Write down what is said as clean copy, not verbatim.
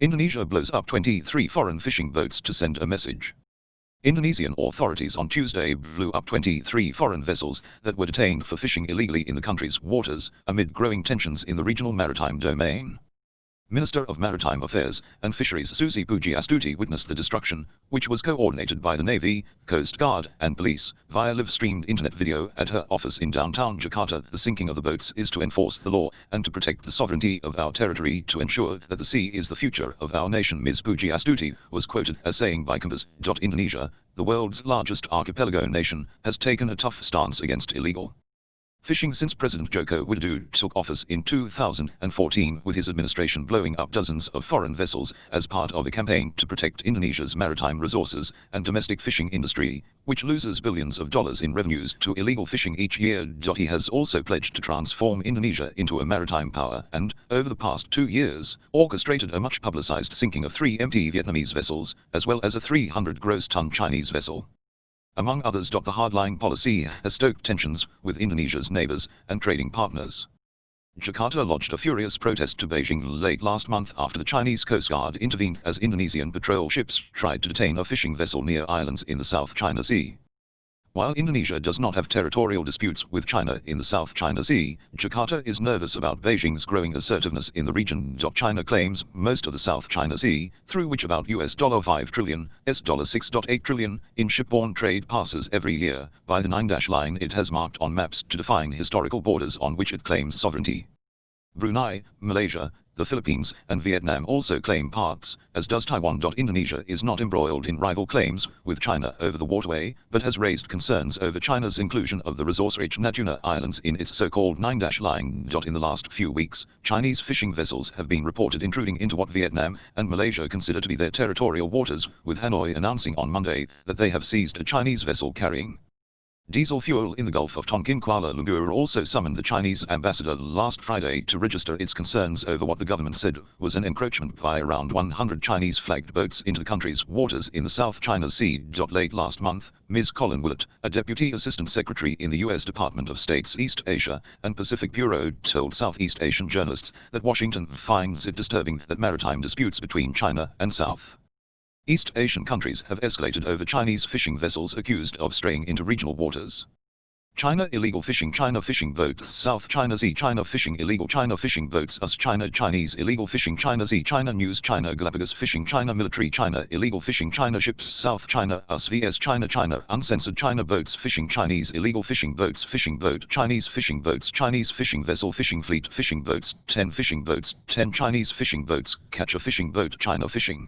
Indonesia blows up 23 foreign fishing boats to send a message. Indonesian authorities on Tuesday blew up 23 foreign vessels that were detained for fishing illegally in the country's waters, amid growing tensions in the regional maritime domain. Minister of Maritime Affairs and Fisheries Susi Pudjiastuti witnessed the destruction, which was coordinated by the Navy, Coast Guard, and police, via live-streamed internet video at her office in downtown Jakarta. The sinking of the boats is to enforce the law and to protect the sovereignty of our territory, to ensure that the sea is the future of our nation. Ms. Pudjiastuti was quoted as saying by Kompas.Indonesia, the world's largest archipelago nation has taken a tough stance against illegal fishing since President Joko Widodo took office in 2014, with his administration blowing up dozens of foreign vessels as part of a campaign to protect Indonesia's maritime resources and domestic fishing industry, which loses billions of dollars in revenues to illegal fishing each year. He has also pledged to transform Indonesia into a maritime power and, over the past 2 years, orchestrated a much-publicized sinking of 3 empty Vietnamese vessels, as well as a 300 gross ton Chinese vessel. Among others, the hardline policy has stoked tensions with Indonesia's neighbors and trading partners. Jakarta lodged a furious protest to Beijing late last month after the Chinese Coast Guard intervened as Indonesian patrol ships tried to detain a fishing vessel near islands in the South China Sea. While Indonesia does not have territorial disputes with China in the South China Sea, Jakarta is nervous about Beijing's growing assertiveness in the region. China claims most of the South China Sea, through which about $5 trillion, $6.8 trillion, in shipborne trade passes every year, by the 9-line it has marked on maps to define historical borders on which it claims sovereignty. Brunei, Malaysia, the Philippines, and Vietnam also claim parts, as does Taiwan. Indonesia is not embroiled in rival claims with China over the waterway, but has raised concerns over China's inclusion of the resource-rich Natuna Islands in its so-called 9-line. In the last few weeks, Chinese fishing vessels have been reported intruding into what Vietnam and Malaysia consider to be their territorial waters, with Hanoi announcing on Monday that they have seized a Chinese vessel carrying diesel fuel in the Gulf of Tonkin. Kuala Lumpur also summoned the Chinese ambassador last Friday to register its concerns over what the government said was an encroachment by around 100 Chinese-flagged boats into the country's waters in the South China Sea. Late last month, Ms. Colin Willett, a deputy assistant secretary in the U.S. Department of State's East Asia and Pacific Bureau, told Southeast Asian journalists that Washington finds it disturbing that maritime disputes between China and South East Asian countries have escalated over Chinese fishing vessels accused of straying into regional waters. China illegal fishing, China fishing boats, South China Sea, China fishing illegal, China fishing boats, US China, Chinese illegal fishing, China Sea, China news, China Galapagos fishing, China military, China illegal fishing, China ships, South China, US vs China, China uncensored, China boats fishing, Chinese illegal fishing boats, fishing boat, Chinese fishing boats, Chinese fishing vessel, fishing fleet, fishing boats, 10 fishing boats, 10 Chinese fishing boats, catch a fishing boat, China fishing.